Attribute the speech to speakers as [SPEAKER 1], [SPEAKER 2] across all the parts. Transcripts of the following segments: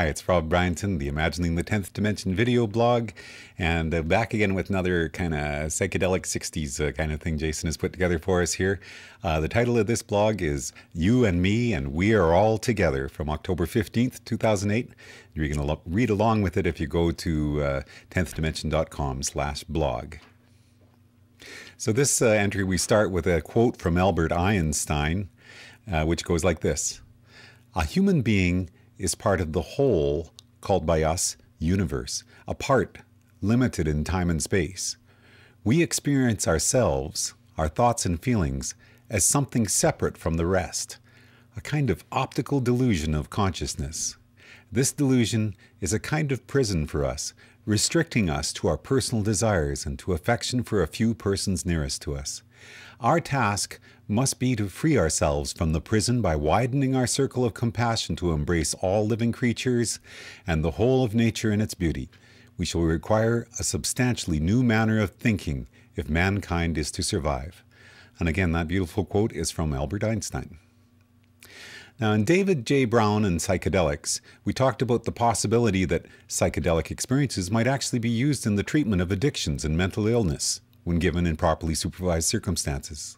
[SPEAKER 1] Hi, it's Rob Bryanton, the Imagining the 10th Dimension video blog, and back again with another kind of psychedelic 60s kind of thing Jason has put together for us here. The title of this blog is You and Me and We Are All Together from October 15th, 2008. You're going to read along with it if you go to 10thdimension.com/blog. So this entry, we start with a quote from Albert Einstein, which goes like this. A human being is part of the whole called by us universe, a part limited in time and space. We experience ourselves, our thoughts and feelings, as something separate from the rest, a kind of optical delusion of consciousness. This delusion is a kind of prison for us, restricting us to our personal desires and to affection for a few persons nearest to us. Our task must be to free ourselves from the prison by widening our circle of compassion to embrace all living creatures and the whole of nature in its beauty. We shall require a substantially new manner of thinking if mankind is to survive. And again, that beautiful quote is from Albert Einstein. Now, in David J. Brown and Psychedelics, we talked about the possibility that psychedelic experiences might actually be used in the treatment of addictions and mental illness when given in properly supervised circumstances.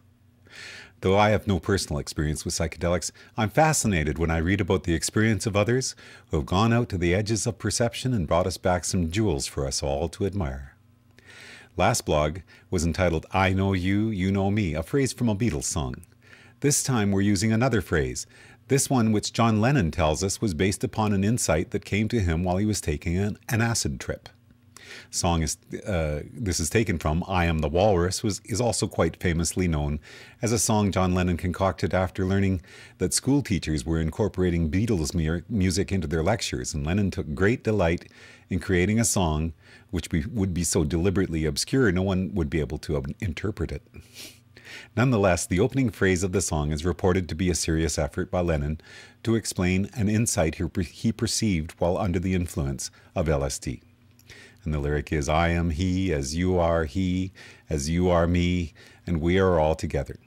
[SPEAKER 1] Though I have no personal experience with psychedelics, I'm fascinated when I read about the experience of others who have gone out to the edges of perception and brought us back some jewels for us all to admire. Last blog was entitled I Know You, You Know Me, a phrase from a Beatles song. This time we're using another phrase, this one which John Lennon tells us was based upon an insight that came to him while he was taking an acid trip. This is taken from I Am the Walrus, is also quite famously known as a song John Lennon concocted after learning that school teachers were incorporating Beatles music into their lectures, and Lennon took great delight in creating a song which would be so deliberately obscure no one would be able to interpret it. Nonetheless, the opening phrase of the song is reported to be a serious effort by Lennon to explain an insight he perceived while under the influence of LSD. And the lyric is, I am he, as you are me, and we are all together.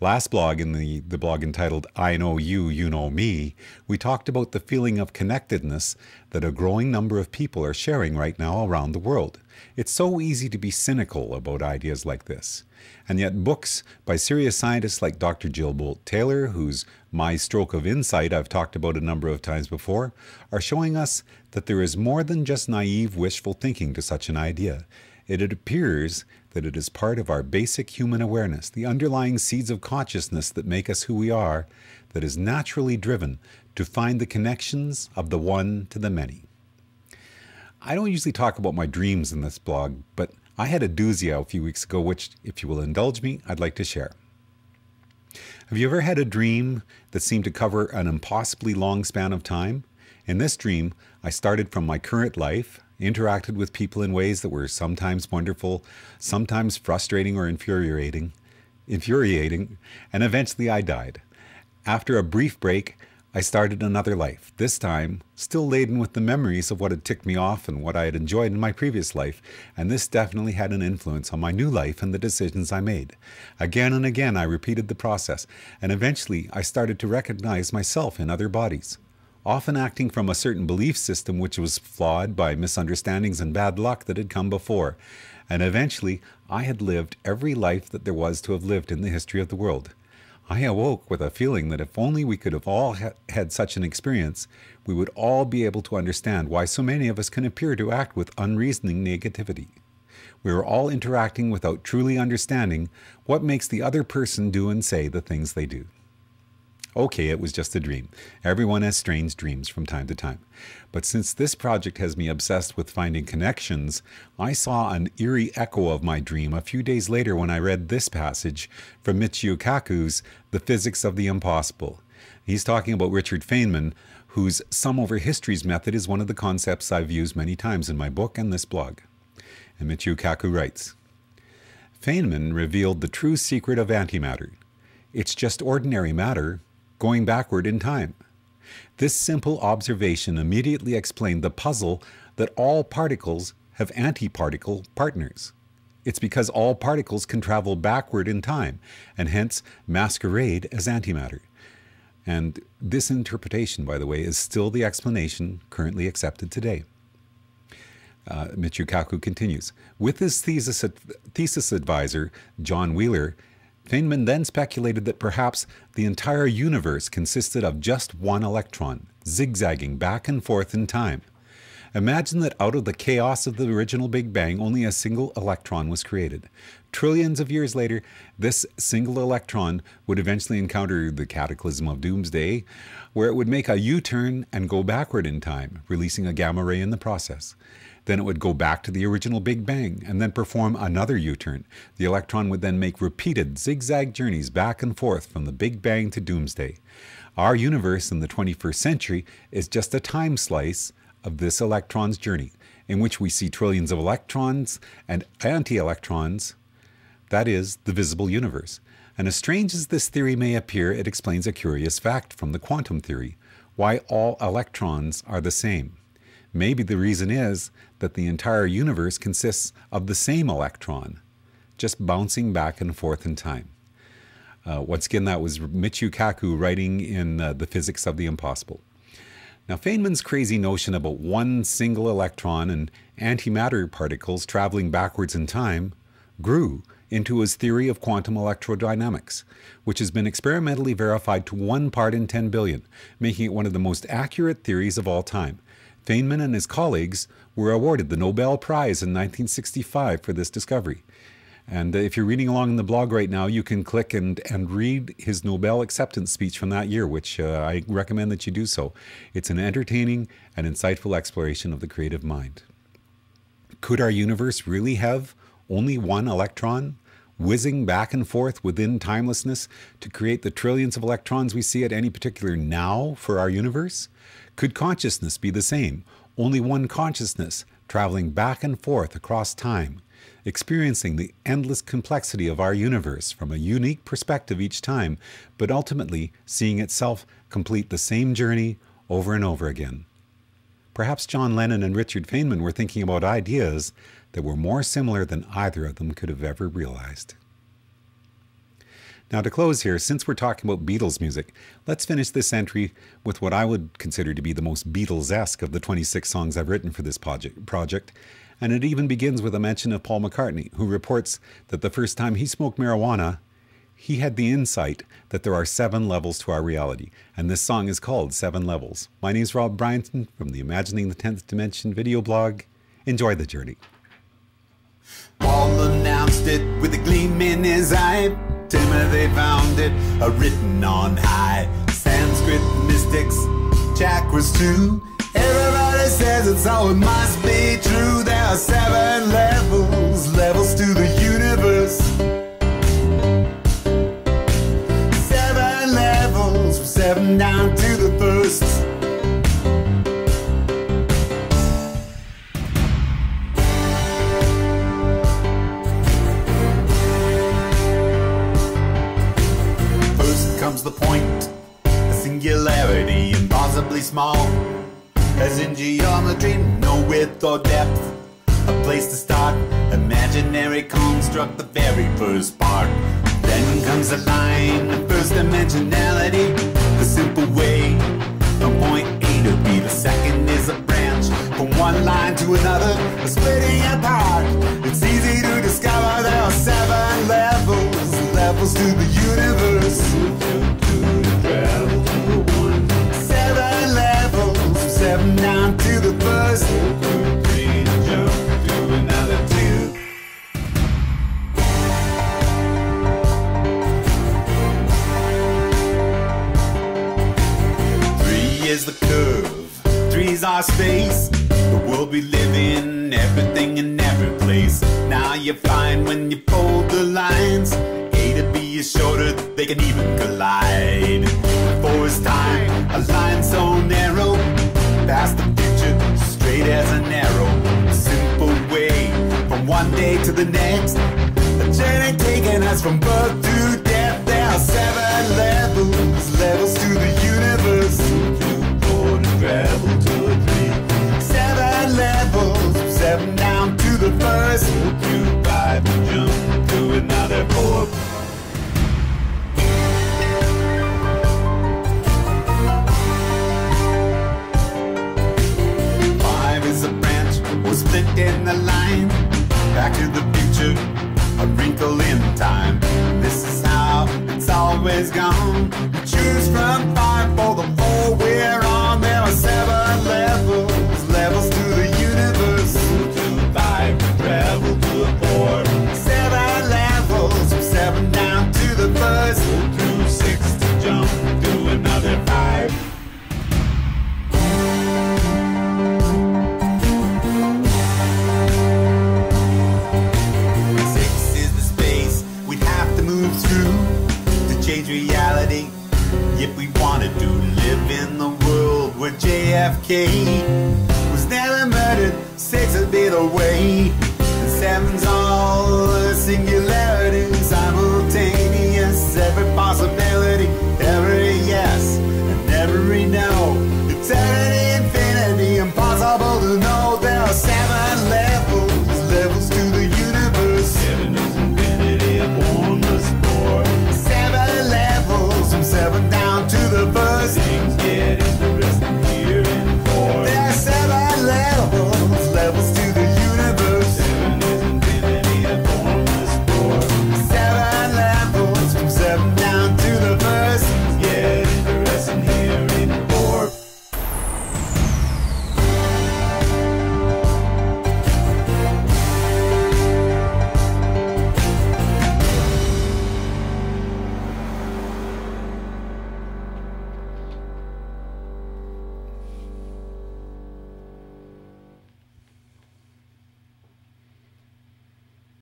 [SPEAKER 1] Last blog, in the blog entitled I Know You, You Know Me, we talked about the feeling of connectedness that a growing number of people are sharing right now around the world. It's so easy to be cynical about ideas like this. And yet books by serious scientists like Dr. Jill Bolte Taylor, whose My Stroke of Insight I've talked about a number of times before, are showing us that there is more than just naive wishful thinking to such an idea. It appears that it is part of our basic human awareness, the underlying seeds of consciousness that make us who we are, that is naturally driven to find the connections of the one to the many. I don't usually talk about my dreams in this blog, but I had a doozy a few weeks ago, which, if you will indulge me, I'd like to share. Have you ever had a dream that seemed to cover an impossibly long span of time? In this dream, I started from my current life, interacted with people in ways that were sometimes wonderful, sometimes frustrating or infuriating, and eventually I died. After a brief break, I started another life, this time still laden with the memories of what had ticked me off and what I had enjoyed in my previous life, and this definitely had an influence on my new life and the decisions I made. Again and again I repeated the process, and eventually I started to recognize myself in other bodies, often acting from a certain belief system which was flawed by misunderstandings and bad luck that had come before, and eventually I had lived every life that there was to have lived in the history of the world. I awoke with a feeling that if only we could have all had such an experience, we would all be able to understand why so many of us can appear to act with unreasoning negativity. We are all interacting without truly understanding what makes the other person do and say the things they do. Okay, it was just a dream. Everyone has strange dreams from time to time. But since this project has me obsessed with finding connections, I saw an eerie echo of my dream a few days later when I read this passage from Michio Kaku's The Physics of the Impossible. He's talking about Richard Feynman, whose sum over histories method is one of the concepts I've used many times in my book and this blog. And Michio Kaku writes, Feynman revealed the true secret of antimatter. It's just ordinary matter going backward in time. This simple observation immediately explained the puzzle that all particles have antiparticle partners. It's because all particles can travel backward in time, and hence masquerade as antimatter. And this interpretation, by the way, is still the explanation currently accepted today. Michio Kaku continues, with his thesis advisor, John Wheeler, Feynman then speculated that perhaps the entire universe consisted of just one electron, zigzagging back and forth in time. Imagine that out of the chaos of the original Big Bang, only a single electron was created. Trillions of years later, this single electron would eventually encounter the cataclysm of doomsday, where it would make a U-turn and go backward in time, releasing a gamma ray in the process. Then it would go back to the original Big Bang and then perform another U-turn. The electron would then make repeated zigzag journeys back and forth from the Big Bang to doomsday. Our universe in the 21st century is just a time slice of this electron's journey, in which we see trillions of electrons and anti-electrons. That is the visible universe. And as strange as this theory may appear, it explains a curious fact from the quantum theory, why all electrons are the same. Maybe the reason is that the entire universe consists of the same electron, just bouncing back and forth in time. Once again, that was Michio Kaku writing in The Physics of the Impossible. Now, Feynman's crazy notion about one single electron and antimatter particles traveling backwards in time grew into his theory of quantum electrodynamics, which has been experimentally verified to 1 part in 10 billion, making it one of the most accurate theories of all time. Feynman and his colleagues were awarded the Nobel Prize in 1965 for this discovery. And if you're reading along in the blog right now, you can click and read his Nobel acceptance speech from that year, which I recommend that you do so. It's an entertaining and insightful exploration of the creative mind. Could our universe really have only one electron, whizzing back and forth within timelessness to create the trillions of electrons we see at any particular now for our universe? Could consciousness be the same? Only one consciousness traveling back and forth across time, experiencing the endless complexity of our universe from a unique perspective each time, but ultimately seeing itself complete the same journey over and over again. Perhaps John Lennon and Richard Feynman were thinking about ideas that were more similar than either of them could have ever realized. Now, to close here, since we're talking about Beatles music, let's finish this entry with what I would consider to be the most Beatles-esque of the 26 songs I've written for this project, and it even begins with a mention of Paul McCartney, who reports that the first time he smoked marijuana, he had the insight that there are 7 levels to our reality, and this song is called 7 Levels. My name is Rob Bryanton from the Imagining the 10th Dimension video blog. Enjoy the journey.
[SPEAKER 2] Paul announced it with a gleam in his eye. Timothy found it written on high. Sanskrit mystics, chakras too. Everybody says it's all, it must be true. There are 7 levels, levels to the universe. 7 levels, from 7 down to the first. Comes the point, a singularity, impossibly small, as in geometry, no width or depth, a place to start, imaginary construct, the very first part. Then comes a line, the first dimensionality, the simple way, from point A to B. The second is a branch, from one line to another, a splitting apart. It's easy to discover there are 7 levels, levels to the universe. 7 levels, 7 down to the first. 3 to jump to another 2. 3 is the curve, 3's our space, the world we live in, everything and every place. Now you find when you fold the lines, A to B is shorter, they can even collide. 4 is time, a line so narrow, past the future, straight as an arrow. A simple way, from one day to the next, a journey taking us from birth to death. There are 7 levels, levels to the universe. 2, 4 to travel to a 3. 7 levels, 7 down to the first. 2, 5 to jump to another 4. split in the line. Back to the future, a wrinkle in time. This is how it's always gone. You choose from 5 for the 4 we're on. There are 7 levels, levels to the universe. 2 to 5, travel to a 4. 7 levels, from 7 down to the first. 2 through 6 to jump to another 5. Change reality if we wanted to live in the world where JFK was never murdered 6 a bit away, and 7's all a singularity.